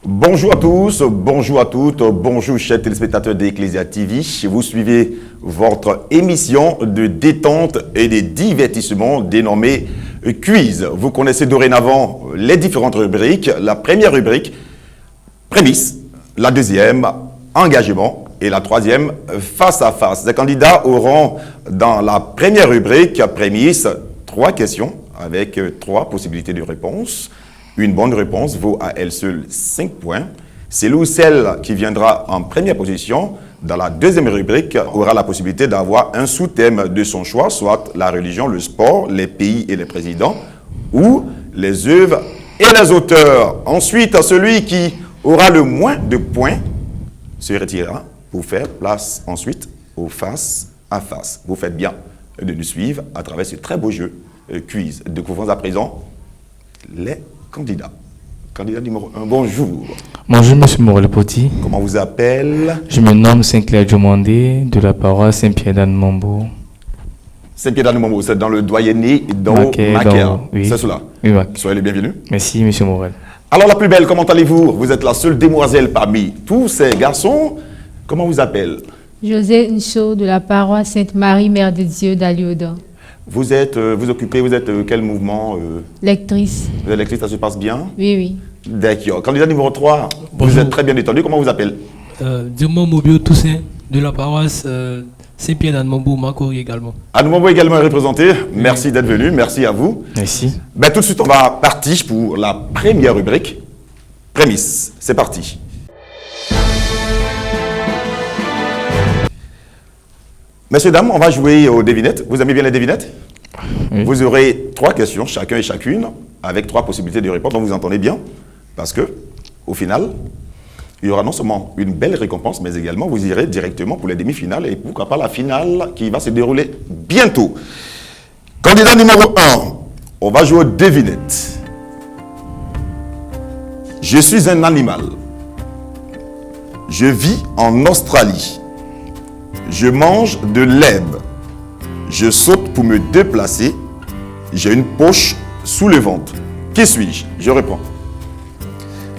Bonjour à tous, bonjour à toutes, bonjour chers téléspectateurs d'Ecclesia TV. Vous suivez votre émission de détente et de divertissement dénommée Quiz. Vous connaissez dorénavant les différentes rubriques. La première rubrique, prémisse. La deuxième, engagement. Et la troisième, face à face. Les candidats auront dans la première rubrique, prémisse, 3 questions avec 3 possibilités de réponse. Une bonne réponse vaut à elle seule 5 points. Celui ou celle qui viendra en première position dans la deuxième rubrique aura la possibilité d'avoir un sous-thème de son choix, soit la religion, le sport, les pays et les présidents, ou les œuvres et les auteurs. Ensuite, celui qui aura le moins de points se retirera pour faire place ensuite au face à face. Vous faites bien de nous suivre à travers ce très beau jeu quiz. Découvrons à présent les candidats. Candidat numéro 1, bonjour. Bonjour, monsieur Morel-Poti. Comment vous appelez? Je me nomme Saint-Clair Diomandé, de la paroisse Saint-Pierre-d'Anne-Mambo. Saint-Pierre-d'Anne-Mambo, c'est dans le doyenné d'O-Macaire. Oui. C'est cela. Oui, soyez les bienvenus. Merci, monsieur Morel. Alors, la plus belle, comment allez-vous? Vous êtes la seule demoiselle parmi tous ces garçons. Comment vous appelez? José Ncho, de la paroisse Sainte-Marie, Mère de Dieu d'Aliodan. Vous êtes quel mouvement? Lectrice. Vous êtes lectrice, ça se passe bien? Oui, oui. D'accord. Candidat numéro 3, Bonjour. vous êtes très bien détendu. Comment vous appelez? Dumont Mobio Toussaint, de la paroisse Saint-Pierre-d'Anne-Mambo, Macori également. Anne-Mambo également est représenté. Merci d'être venu. Merci à vous. Merci. Tout de suite, on va partir pour la première rubrique. Prémisse. C'est parti. Messieurs, dames, on va jouer aux devinettes. Vous aimez bien les devinettes? Oui. Vous aurez 3 questions, chacun et chacune, avec 3 possibilités de réponse. Donc vous entendez bien, parce que, au final, il y aura non seulement une belle récompense, mais également vous irez directement pour les demi-finales et pourquoi pas la finale qui va se dérouler bientôt. Candidat numéro 1, on va jouer aux devinettes. Je suis un animal. Je vis en Australie. Je mange de l'herbe. Je saute pour me déplacer. J'ai une poche sous le ventre. Qui suis-je? Je réponds.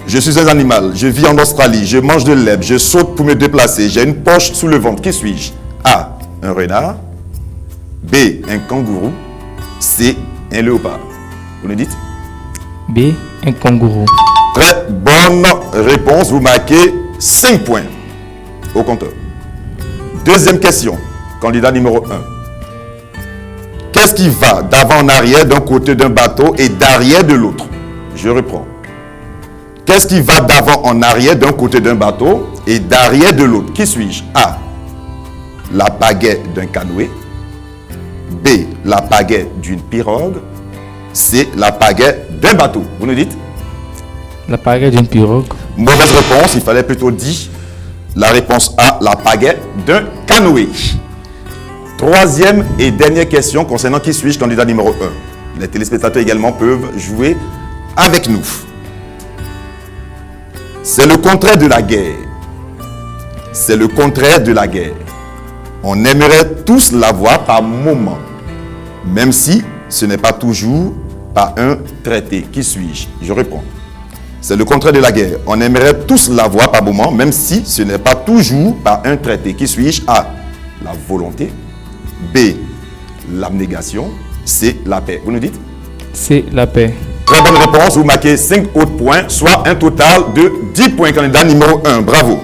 Je suis un animal. Je vis en Australie. Je mange de l'herbe. Je saute pour me déplacer. J'ai une poche sous le ventre. Qui suis-je? A. Un renard. B. Un kangourou. C. Un léopard. Vous nous dites? B, un kangourou. Très bonne réponse. Vous marquez 5 points au compteur. Deuxième question. Candidat numéro 1. Qu'est-ce qui va d'avant en arrière d'un côté d'un bateau et d'arrière de l'autre? Je reprends. Qu'est-ce qui va d'avant en arrière d'un côté d'un bateau et d'arrière de l'autre? Qui suis-je? A. La pagaie d'un canoë. B. La pagaie d'une pirogue. C. La pagaie d'un bateau. Vous nous dites? La pagaie d'une pirogue. Mauvaise réponse, il fallait plutôt dire la réponse A, la pagaie d'un canoë. Troisième et dernière question concernant qui suis-je, candidat numéro 1. Les téléspectateurs également peuvent jouer avec nous. C'est le contraire de la guerre. C'est le contraire de la guerre. On aimerait tous l'avoir par moment, même si ce n'est pas toujours par un traité. Qui suis-je? Je réponds. C'est le contraire de la guerre. On aimerait tous l'avoir par moment, même si ce n'est pas toujours par un traité. Qui suis-je? A. La volonté. B. L'abnégation. C. La paix. Vous nous dites? C, la paix. Très bonne réponse. Vous marquez 5 autres points, soit un total de 10 points. Candidat numéro 1. Bravo.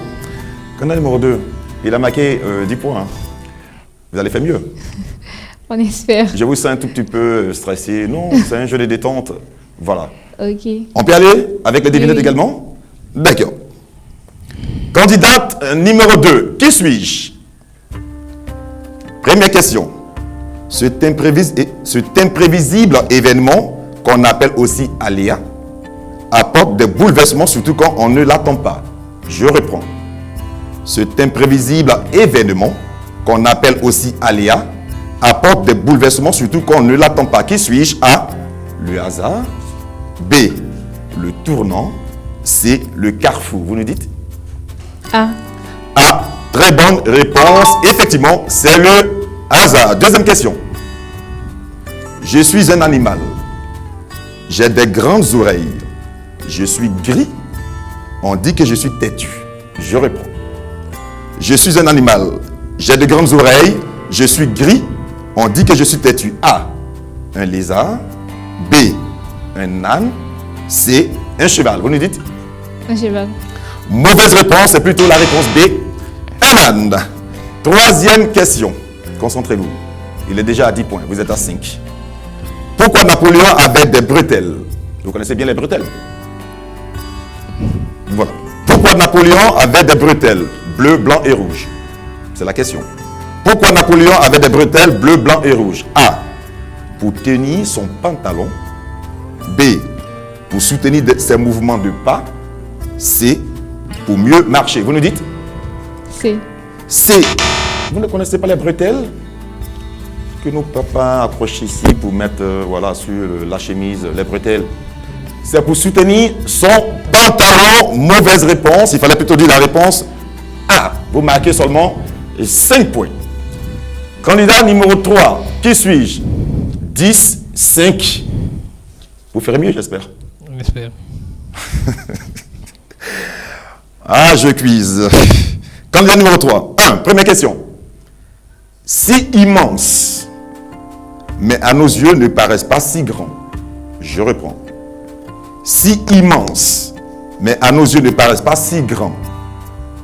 Candidat numéro 2. Il a marqué 10 points. Vous allez faire mieux. On espère. Je vous sens un tout petit peu stressé. Non, c'est un jeu de détente. Voilà. Ok. On peut aller avec les devinettes Oui. également? D'accord. Candidate numéro 2. Qui suis-je? Première question. Cet imprévisible événement, qu'on appelle aussi aléa, apporte des bouleversements, surtout quand on ne l'attend pas. Je reprends. Cet imprévisible événement, qu'on appelle aussi aléa, apporte des bouleversements, surtout quand on ne l'attend pas. Qui suis-je? A. Le hasard. B. Le tournant. C. Le carrefour. Vous nous dites? A. A. Très bonne réponse. Effectivement, c'est le hasard. Deuxième question. Je suis un animal. J'ai des grandes oreilles. Je suis gris. On dit que je suis têtu. Je réponds. Je suis un animal. J'ai de grandes oreilles. Je suis gris. On dit que je suis têtu. A. Un lézard. B. Un âne. C. Un cheval. Vous nous dites? Un cheval. Mauvaise réponse, c'est plutôt la réponse B. Un âne. Troisième question. Concentrez-vous. Il est déjà à 10 points. Vous êtes à 5. Pourquoi Napoléon avait des bretelles? Vous connaissez bien les bretelles? Voilà. Pourquoi Napoléon avait des bretelles bleu, blanc et rouge? C'est la question. Pourquoi Napoléon avait des bretelles bleu, blanc et rouge? A. Pour tenir son pantalon. B. Pour soutenir ses mouvements de pas. C. Pour mieux marcher. Vous nous dites? C. C. Vous ne connaissez pas les bretelles que nos papas accrochent ici pour mettre voilà, sur la chemise, les bretelles? C'est pour soutenir son pantalon. Mauvaise réponse. Il fallait plutôt dire la réponse A. Vous marquez seulement 5 points. Candidat numéro 3. Qui suis-je? 10, 5. Vous ferez mieux, j'espère. On espère. Ah, je cuise. Candidat numéro 3. 1. Première question. Si immense, mais à nos yeux ne paraissent pas si grands. Je reprends. Si immense, mais à nos yeux ne paraissent pas si grands.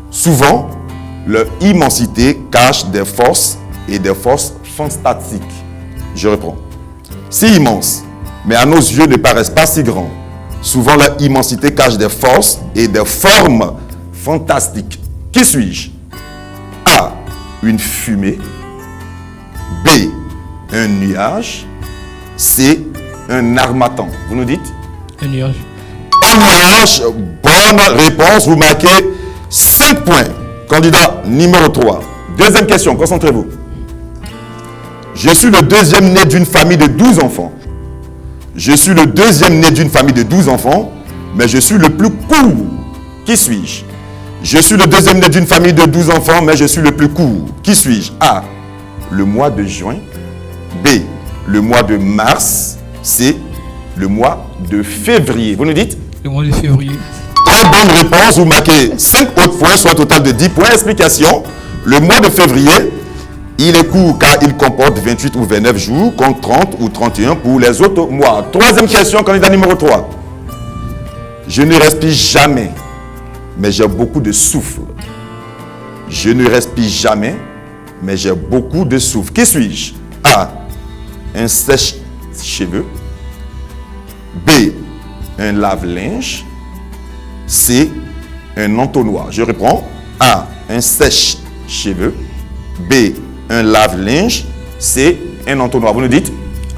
Souvent, leur immensité cache des forces et des forces fantastiques. Je reprends. Si immense, mais à nos yeux ne paraissent pas si grands. Souvent, leur immensité cache des forces et des formes fantastiques. Qui suis-je? A. Une fumée. B. Un nuage. C. Un harmattan. Vous nous dites? Un nuage. Un nuage. Bonne réponse. Vous marquez 5 points. Candidat numéro 3. Deuxième question. Concentrez-vous. Je suis le deuxième né d'une famille de 12 enfants. Je suis le deuxième né d'une famille de 12 enfants, mais je suis le plus court. Qui suis-je? Je suis le deuxième né d'une famille de 12 enfants, mais je suis le plus court. Qui suis-je? A. Le mois de juin. B. Le mois de mars. C. Le mois de février. Vous nous dites? Le mois de février. Très bonne réponse. Vous marquez 5 autres points, soit un total de 10 points. Explication. Le mois de février, il est court car il comporte 28 ou 29 jours, contre 30 ou 31 pour les autres mois. Troisième question, candidat numéro 3. Je ne respire jamais, mais j'ai beaucoup de souffle. Je ne respire jamais, mais j'ai beaucoup de souffle. Qui suis-je? A. Un sèche-cheveux. B. Un lave-linge. C. Un entonnoir. Je reprends. A. Un sèche-cheveux. B. Un lave-linge. C. Un entonnoir. Vous nous dites?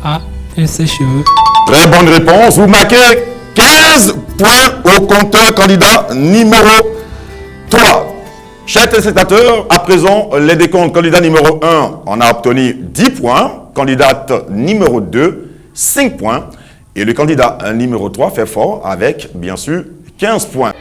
A. Un sèche-cheveux. Très bonne réponse. Vous marquez 15 points au compteur candidat numéro 3. Chers téléspectateurs, à présent, les décomptes. Candidat numéro 1, on a obtenu 10 points. Candidate numéro 2, 5 points. Et le candidat numéro 3 fait fort avec, bien sûr, 15 points.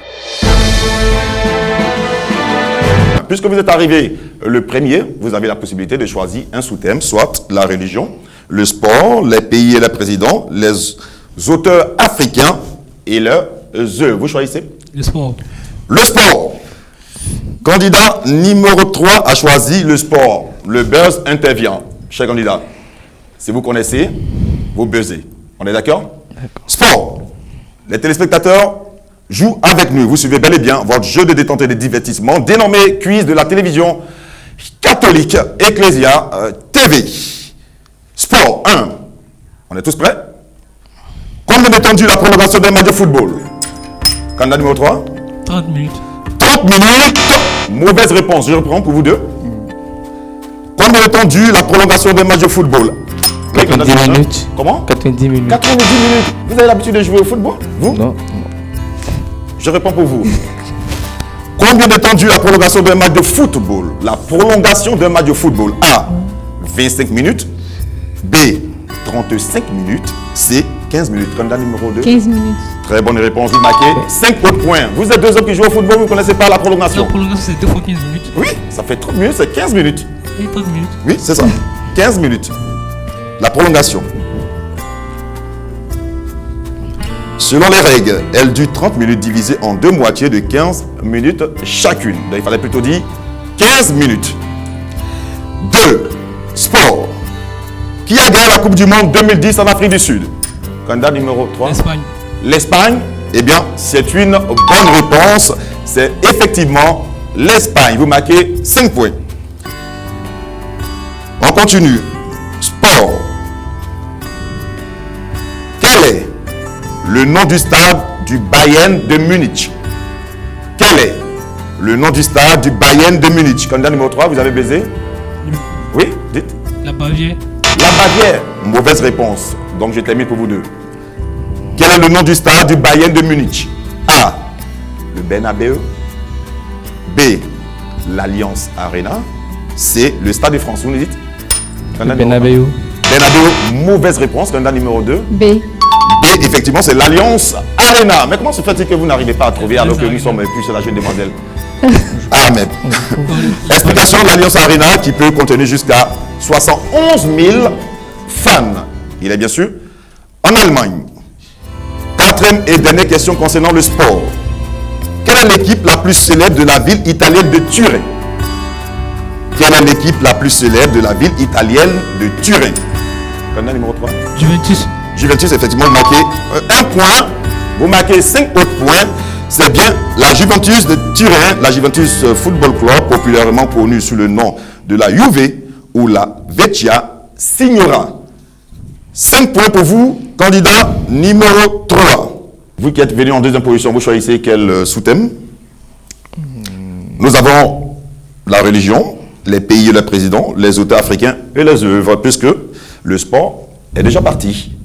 Puisque vous êtes arrivé le premier, vous avez la possibilité de choisir un sous-thème, soit la religion, le sport, les pays et les présidents, les auteurs africains et leurs œuvres. Vous choisissez? Le sport. Le sport. Candidat numéro 3 a choisi le sport. Le buzz intervient. Cher candidat, si vous connaissez, vous buzzez. On est d'accord? Sport. Les téléspectateurs jouent avec nous. Vous suivez bel et bien votre jeu de détente et de divertissement dénommé Quiz de la télévision catholique Ecclesia TV. Sport 1. On est tous prêts? Combien de temps dure la prolongation d'un match de football? Candidat numéro 3? 30 minutes. 30 minutes. Mauvaise réponse. Je reprends pour vous deux. Combien de temps dure la prolongation d'un match de football? 90 minutes. Comment? 90 minutes. 90 minutes. Vous avez l'habitude de jouer au football? Vous? Non. Je réponds pour vous. Combien de temps dure la prolongation d'un match de football? La prolongation d'un match de football. A. 25 minutes. B. 35 minutes. C. 15 minutes. Candidat numéro 2. 15 minutes. Très bonne réponse. Vous marquez 5 autres points. Vous êtes deux hommes qui jouent au football, vous ne connaissez pas la La prolongation. prolongation, c'est 2 fois 15 minutes. Oui, ça fait 30 minutes, c'est 15 minutes. Et 30 minutes. Oui, c'est ça. 15 minutes. La prolongation. Selon les règles, elle dure 30 minutes divisées en deux moitiés de 15 minutes chacune. Donc, il fallait plutôt dire 15 minutes. 2. Sport. Qui a gagné la Coupe du Monde 2010 en Afrique du Sud? Candidat numéro 3. L'Espagne. L'Espagne, eh bien, c'est une bonne réponse. C'est effectivement l'Espagne. Vous marquez 5 points. On continue. Sport. Quel est le nom du stade du Bayern de Munich? Quel est le nom du stade du Bayern de Munich? Candidat numéro 3, vous avez baisé? Oui, dites. La Bavière. La Bavière. Mauvaise réponse. Donc je termine pour vous deux. Quel est le nom du stade du Bayern de Munich? A. Le Bernabeu. B. L'Alliance Arena. C. Le Stade de France. Vous nous dites? Bernabeu. Bernabeu. Mauvaise réponse. Candidat numéro 2. B. B. Effectivement, c'est l'Alliance Arena. Mais comment se fait-il que vous n'arrivez pas à trouver alors que nous sommes plus sur la jeune demoiselle? Ah, mais. Explication, l'Alliance Arena qui peut contenir jusqu'à 71 000 fans. Il est bien sûr en Allemagne. Quatrième et dernière question concernant le sport. Quelle est l'équipe la plus célèbre de la ville italienne de Turin? Quelle est l'équipe la plus célèbre de la ville italienne de Turin? Candidat numéro 3. Juventus. Juventus, effectivement, vous marquez 1 point. Vous marquez 5 autres points. C'est bien la Juventus de Turin, la Juventus Football Club, populairement connue sous le nom de la Juve ou la Vecchia Signora. 5 points pour vous, candidat numéro 3. Vous qui êtes venu en deuxième position, vous choisissez quel sous-thème? Nous avons la religion, les pays et les présidents, les auteurs africains et les œuvres, puisque le sport est déjà parti.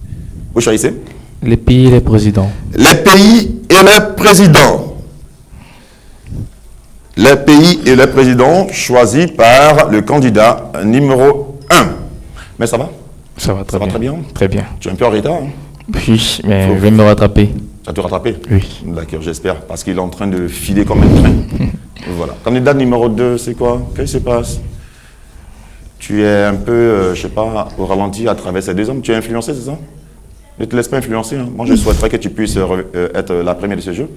Vous choisissez? Les pays et les présidents. Les pays et les présidents. Les pays et les présidents choisis par le candidat numéro 1. Mais ça va? Ça va très bien. Très bien. Très bien. Tu es un peu en retard, hein? Oui, mais je vais me rattraper. Ça te rattraper? Oui. D'accord, j'espère, parce qu'il est en train de filer comme un train. Voilà. Candidat numéro 2, c'est quoi? Qu'est-ce qui se passe? Tu es un peu, je sais pas, au ralenti à travers ces deux hommes. Tu es influencé, c'est ça? Ne te laisse pas influencer. Hein. Moi, je souhaiterais que tu puisses être la première de ce jeu.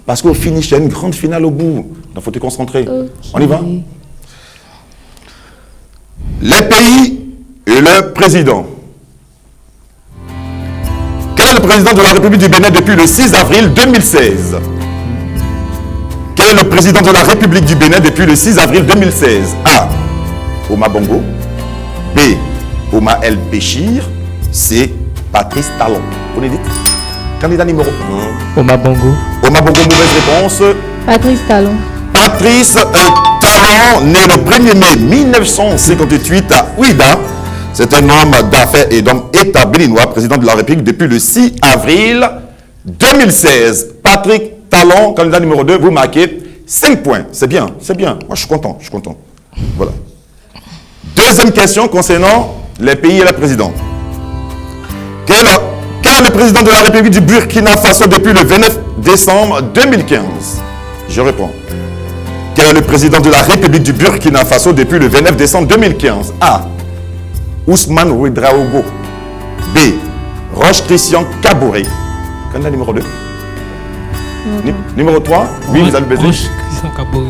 Parce qu'au finish, il y a une grande finale au bout. Donc, il faut te concentrer. Okay. On y va? Les pays et le président. Quel est le président de la République du Bénin depuis le 6 avril 2016? Quel est le président de la République du Bénin depuis le 6 avril 2016? A. Omar Bongo. B. Omar El Béchir. C. Patrice Talon. Vous les dites? Candidat numéro 1. Omar Bongo. Omar Bongo, mauvaise réponse. Patrice Talon. Patrice Talon, né le 1er mai 1958 à Ouida. C'est un homme d'affaires et d'homme établi béninois, président de la République depuis le 6 avril 2016. Patrick Talon, candidat numéro 2, vous marquez 5 points. C'est bien, c'est bien. Moi, je suis content, je suis content. Voilà. Deuxième question concernant les pays et les présidents. Quel est le président de la République du Burkina Faso depuis le 29 décembre 2015? Je réponds. Quel est le président de la République du Burkina Faso depuis le 29 décembre 2015? A. Ousmane Ouedraogo. B. Roch Christian Kaboré. Candidat numéro 2. Numéro 3. Oui, vous avez baisé. Roch Christian Kaboré.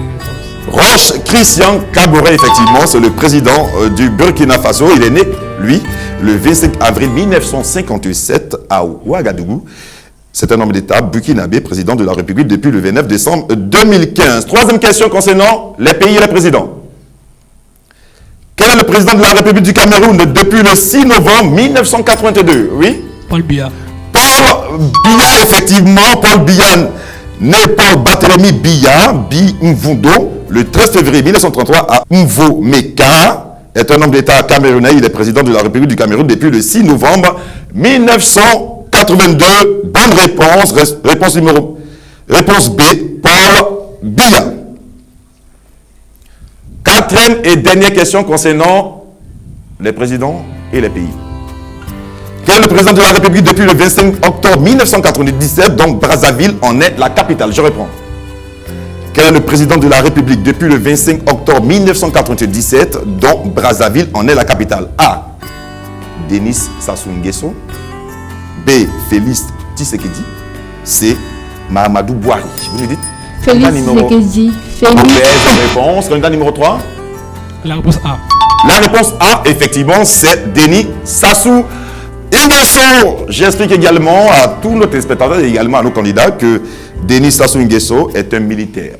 Roch Christian Kaboré, effectivement, c'est le président du Burkina Faso. Il est né, lui, le 25 avril 1957 à Ouagadougou. C'est un homme d'État burkinabé, président de la République depuis le 29 décembre 2015. Troisième question concernant les pays et les présidents. Quel est le président de la République du Cameroun depuis le 6 novembre 1982? Oui? Paul Biya. Paul Biya, effectivement. Paul Biya, né Paul Barthélemy Biya, Bi Mvundo, le 13 février 1933 à Mvo-Meka, est un homme d'État camerounais. Il est président de la République du Cameroun depuis le 6 novembre 1982. Bonne réponse. Réponse B. Paul Biya. Troisième et dernière question concernant les présidents et les pays. Quel est le président de la République depuis le 25 octobre 1997, donc Brazzaville en est la capitale? Je reprends. Quel est le président de la République depuis le 25 octobre 1997, dont Brazzaville en est la capitale? A. Denis Sassou Nguesso. B. Félix Tshisekedi. C. Mahamadou Bouhari. Vous nous dites? Félix Tshisekedi. Félix. Mauvaise réponse. Candidat numéro 3. La réponse A. La réponse A, effectivement, c'est Denis Sassou Nguesso. J'explique également à tous nos téléspectateurs et également à nos candidats que Denis Sassou Nguesso est un militaire.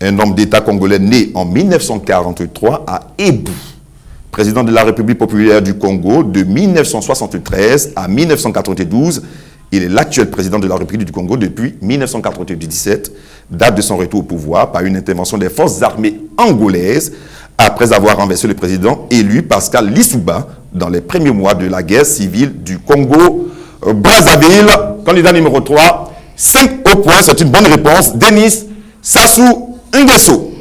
Un homme d'État congolais né en 1943 à Ebou, président de la République populaire du Congo de 1973 à 1992. Il est l'actuel président de la République du Congo depuis 1997, date de son retour au pouvoir par une intervention des forces armées angolaises après avoir renversé le président élu Pascal Lissouba dans les premiers mois de la guerre civile du Congo-Brazzaville. Candidat numéro 3, 5 au point, c'est une bonne réponse. Denis Sassou Nguesso.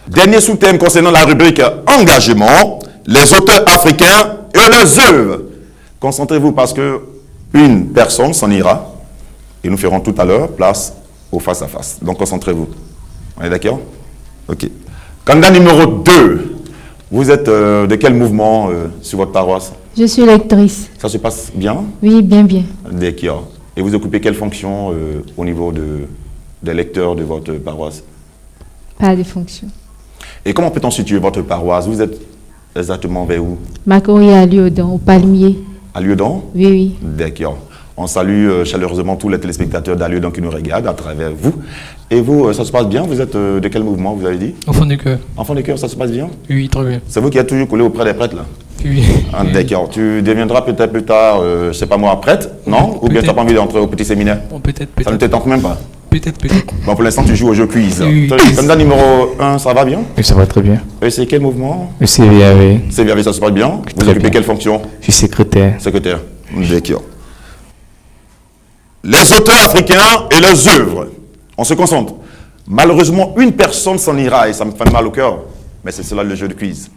Dernier sous-thème concernant la rubrique engagement, les auteurs africains et leurs œuvres. Concentrez-vous parce que une personne s'en ira et nous ferons tout à l'heure place au face-à-face. Donc concentrez-vous. On est d'accord? Ok. Candidat numéro 2, vous êtes de quel mouvement sur votre paroisse? Je suis lectrice. Ça se passe bien? Oui, bien, bien. D'accord. Et vous occupez quelle fonction au niveau des lecteurs de votre paroisse? Pas de fonction. Et comment peut-on situer votre paroisse? Vous êtes exactement vers où? Makouri à Liodon, au Palmier. À Liodon? Oui, oui. D'accord. On salue chaleureusement tous les téléspectateurs d'Aliodon qui nous regardent à travers vous. Et vous, ça se passe bien? Vous êtes de quel mouvement, vous avez dit? Enfant de cœur. Enfant de cœur, ça se passe bien? Oui, très bien. C'est vous qui êtes toujours collé auprès des prêtres, là? Oui. Ah, d'accord. Tu deviendras peut-être plus tard, je ne sais pas moi, prêtre, non? Ou bien tu n'as pas envie d'entrer au petit séminaire? Bon, peut-être, Ça ne peut-être. te tente même pas? Peut-être, peut-être. Bon, pour l'instant, tu joues au jeu quiz. Oui. Candidat numéro 1, ça va bien? Oui, ça va très bien. Et c'est quel mouvement? Le CVAV, C'est bien, ça se passe bien? Vous Très occupez bien. quelle fonction? je suis secrétaire. Secrétaire. D'accord. Les auteurs africains et leurs œuvres. On se concentre. Malheureusement, une personne s'en ira et ça me fait mal au cœur. Mais c'est cela le jeu de quiz.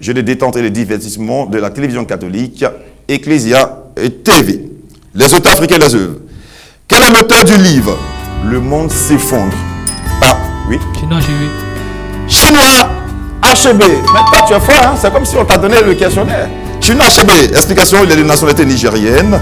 Jeu de détente et de divertissement de la télévision catholique, Ecclesia et TV. Les auteurs africains et leurs œuvres. Quel est l'auteur du livre Le monde s'effondre? Ah, oui. Chinois, j'ai vu. Chinois HB. Mais toi, tu es fort, hein? C'est comme si on t'a donné le questionnaire. Chinois HB. Explication, il est de nationalité nigérienne.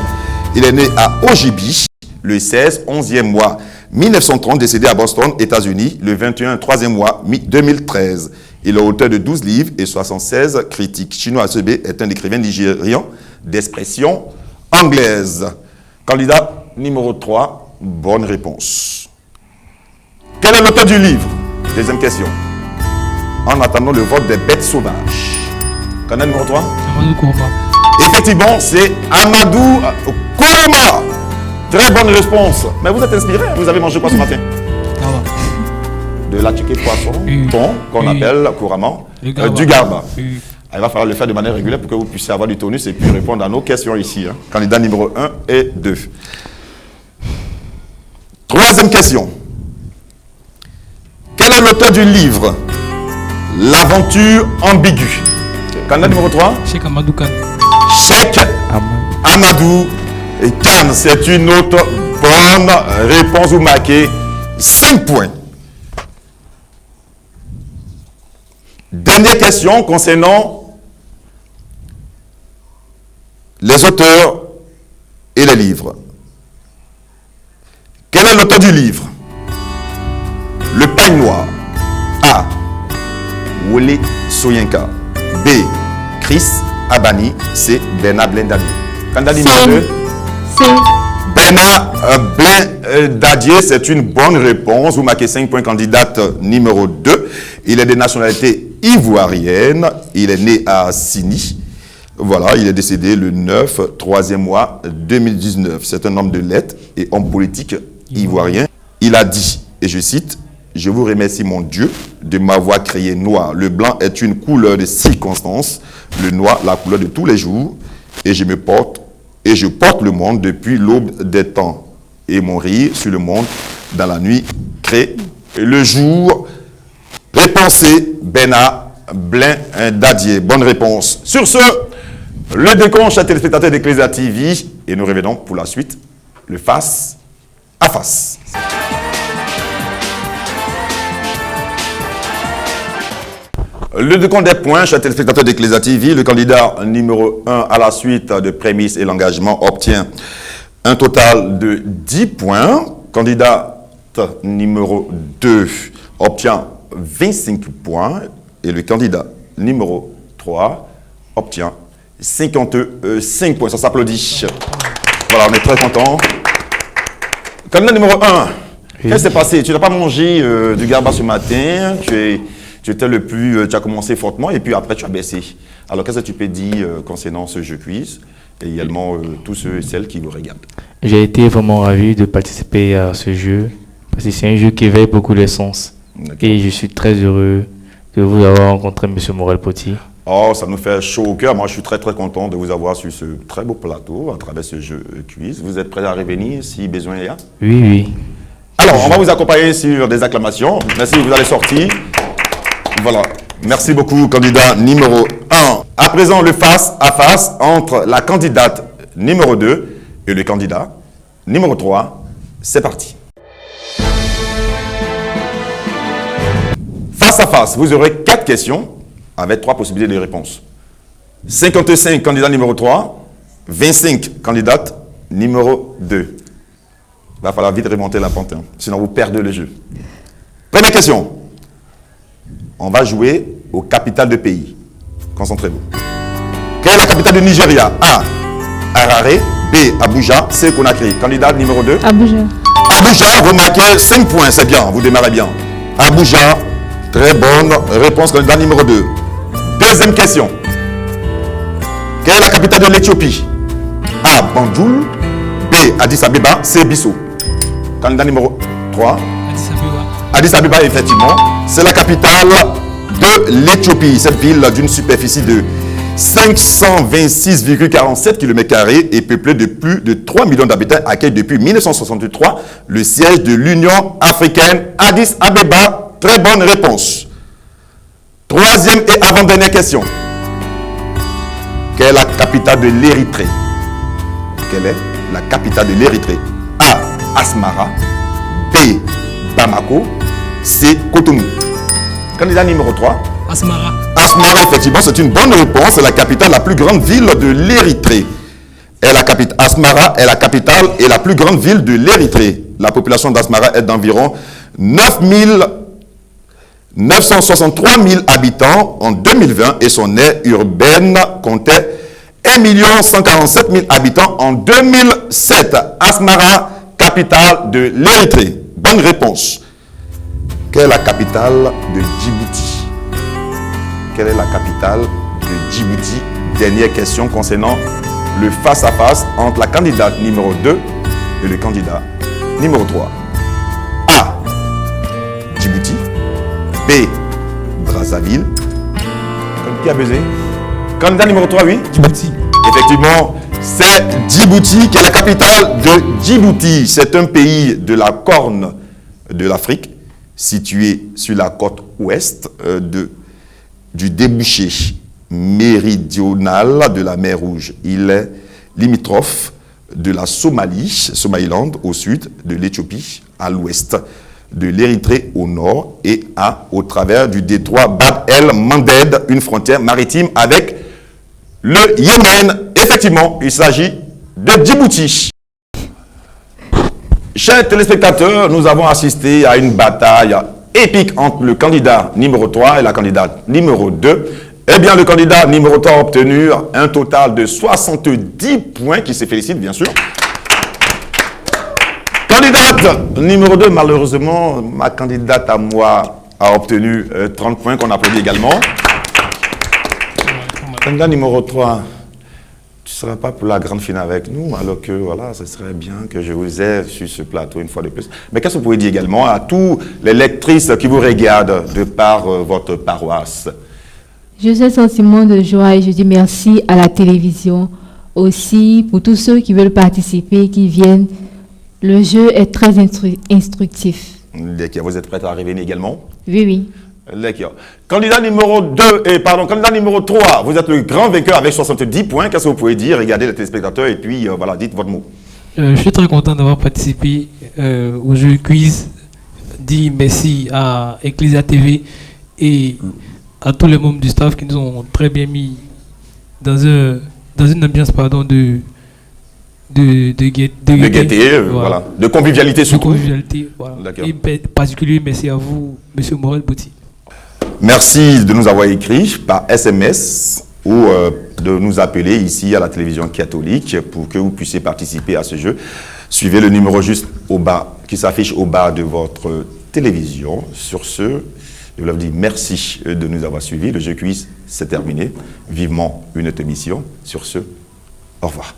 Il est né à Ojibi, le 16, 11e mois 1930, décédé à Boston, États-Unis, le 21, 3e mois 2013. Il est auteur de 12 livres et 76 critiques. Chinois HB est un écrivain nigérian d'expression anglaise. Candidat numéro 3, bonne réponse. Quel est l'auteur du livre? Deuxième question. En attendant le vote des bêtes sauvages. Candidat numéro 3? Amadou Kourma. Effectivement, c'est Amadou Kourma. Très bonne réponse. Mais vous êtes inspiré, hein? Vous avez mangé quoi ce matin? Ça va. De la ticket poisson, Oui. thon, qu'on Oui. appelle couramment Du garba. du garba. Oui. Il va falloir le faire de manière régulière pour que vous puissiez avoir du tonus et puis répondre à nos questions ici. Hein. Candidat numéro 1 et 2. Troisième question. Quel est l'auteur du livre L'aventure ambiguë? Candidat numéro 3. Cheikh Amadou Kane. Cheikh Amadou Kane. C'est une autre bonne réponse. Vous marquez 5 points. Dernière question concernant les auteurs et les livres. Quel est l'auteur du livre Le Peigne Noir. A. Wole Soyinka. B. Chris Abani. C. Bernard Blindadier. Candidat numéro 2. C'est Bernard Blindadier, c'est une bonne réponse. Vous marquez 5 points. Candidate numéro 2. Il est de nationalité ivoirienne. Il est né à Sini. Voilà, il est décédé le 9, 3e mois 2019. C'est un homme de lettres et homme politique ivoirien. Il a dit, et je cite, « Je vous remercie mon Dieu de m'avoir créé noir. Le blanc est une couleur de circonstance, le noir la couleur de tous les jours, et je porte le monde depuis l'aube des temps, et mon rire sur le monde dans la nuit crée le jour. » Réponse C. Bernard Blin Dadier. Bonne réponse. Sur ce, le décompte, chers téléspectateurs d'Ecclesia TV, et nous revenons pour la suite, le face à face. Le décompte des points, chers téléspectateurs d'Ecclesia TV, le candidat numéro 1 à la suite de prémices et l'engagement obtient un total de 10 points. Candidat numéro 2 obtient 25 points et le candidat numéro 3 obtient 55 points. Ça s'applaudit. Voilà, on est très contents. Candidat numéro 1, oui. Qu'est-ce qui s'est passé? Tu n'as pas mangé du garba ce matin, tu as commencé fortement et puis après tu as baissé. Alors qu'est-ce que tu peux dire concernant ce jeu quiz et également tous ceux et celles qui vous regardent? J'ai été vraiment ravi de participer à ce jeu parce que c'est un jeu qui éveille beaucoup les sens. Et je suis très heureux de vous avoir rencontré, M. Morel-Poti. Oh, ça nous fait chaud au cœur. Moi, je suis très très content de vous avoir sur ce très beau plateau à travers ce jeu quiz. Vous êtes prêts à revenir si besoin il y a? Oui, oui. Alors, on va vous accompagner sur des acclamations. Merci, vous allez sortir. Voilà. Merci beaucoup, candidat numéro 1. À présent, le face à face entre la candidate numéro 2 et le candidat numéro 3. C'est parti. Face à face, vous aurez 4 questions avec 3 possibilités de réponse. 55 candidats numéro 3, 25 candidates numéro 2. Il va falloir vite remonter la pente, sinon vous perdez le jeu. Première question. On va jouer aux capitales de pays. Concentrez-vous. Quelle est la capitale du Nigeria? A. Harare. B. Abuja. C. Conakry. Candidat numéro 2. Abuja. Abuja, vous marquez 5 points, c'est bien, vous démarrez bien. Abuja, très bonne réponse, candidat numéro 2. Deuxième question. Quelle est la capitale de l'Éthiopie? A. Banjul. B. Addis Abeba. C. Bissau. Candidat numéro 3. Addis Abeba. Addis Abeba, effectivement, c'est la capitale de l'Éthiopie. Cette ville d'une superficie de 526,47 km² et peuplée de plus de 3 millions d'habitants, accueille depuis 1963 le siège de l'Union africaine. Addis Abeba, très bonne réponse. Troisième et avant-dernière question. Quelle est la capitale de l'Érythrée? Quelle est la capitale de l'Érythrée? A. Asmara. B. Bamako. C. Cotonou. Candidat numéro 3. Asmara. Asmara, effectivement, c'est une bonne réponse. C'est la capitale, la plus grande ville de l'Érythrée. Asmara est la capitale et la plus grande ville de l'Érythrée. La population d'Asmara est d'environ 963 000 habitants en 2020 et son aire urbaine comptait 1 147 000 habitants en 2007. Asmara, capitale de l'Érythrée. Bonne réponse. Quelle est la capitale de Djibouti? Quelle est la capitale de Djibouti? Dernière question concernant le face-à-face entre la candidate numéro 2 et le candidat numéro 3. A. Djibouti. B. Brazzaville. Qui a buzzé? Candidat numéro 3, oui? Djibouti. Effectivement, c'est Djibouti qui est la capitale de Djibouti. C'est un pays de la Corne de l'Afrique, situé sur la côte ouest du débouché méridional de la mer Rouge. Il est limitrophe de la Somaliland au sud, de l'Éthiopie à l'ouest, de l'Érythrée au nord et au travers du détroit Bab el-Mandeb, une frontière maritime avec le Yémen. Effectivement, il s'agit de Djibouti. Chers téléspectateurs, nous avons assisté à une bataille épique entre le candidat numéro 3 et la candidate numéro 2. Eh bien, le candidat numéro 3 a obtenu un total de 70 points, qui se félicite, bien sûr. Candidate numéro 2, malheureusement, ma candidate à moi a obtenu 30 points, qu'on applaudit également. Candidat numéro 3, tu ne seras pas pour la grande finale avec nous, alors que voilà, ce serait bien que je vous aie sur ce plateau une fois de plus. Mais qu'est-ce que vous pouvez dire également à tous les lectrices qui vous regardent de par votre paroisse? Je suis un sentiment de joie et je dis merci à la télévision, aussi pour tous ceux qui veulent participer, qui viennent. Le jeu est très instructif. Vous êtes prête à revenir également? Oui, oui. D'accord. Candidat numéro 2, candidat numéro 3, vous êtes le grand vainqueur avec 70 points. Qu'est-ce que vous pouvez dire? Regardez les téléspectateurs et puis voilà, dites votre mot. Je suis très content d'avoir participé au jeu quiz. Dis merci à Ecclesia TV et à tous les membres du staff qui nous ont très bien mis dans une ambiance de gaieté, voilà. De convivialité surtout. De convivialité, voilà. Et particulier merci à vous, Monsieur Morel Bouti. Merci de nous avoir écrit par SMS ou de nous appeler ici à la télévision catholique pour que vous puissiez participer à ce jeu. Suivez le numéro juste au bas, qui s'affiche au bas de votre télévision. Sur ce, je vous dis merci de nous avoir suivis. Le jeu quiz, c'est terminé. Vivement une autre émission. Sur ce, au revoir.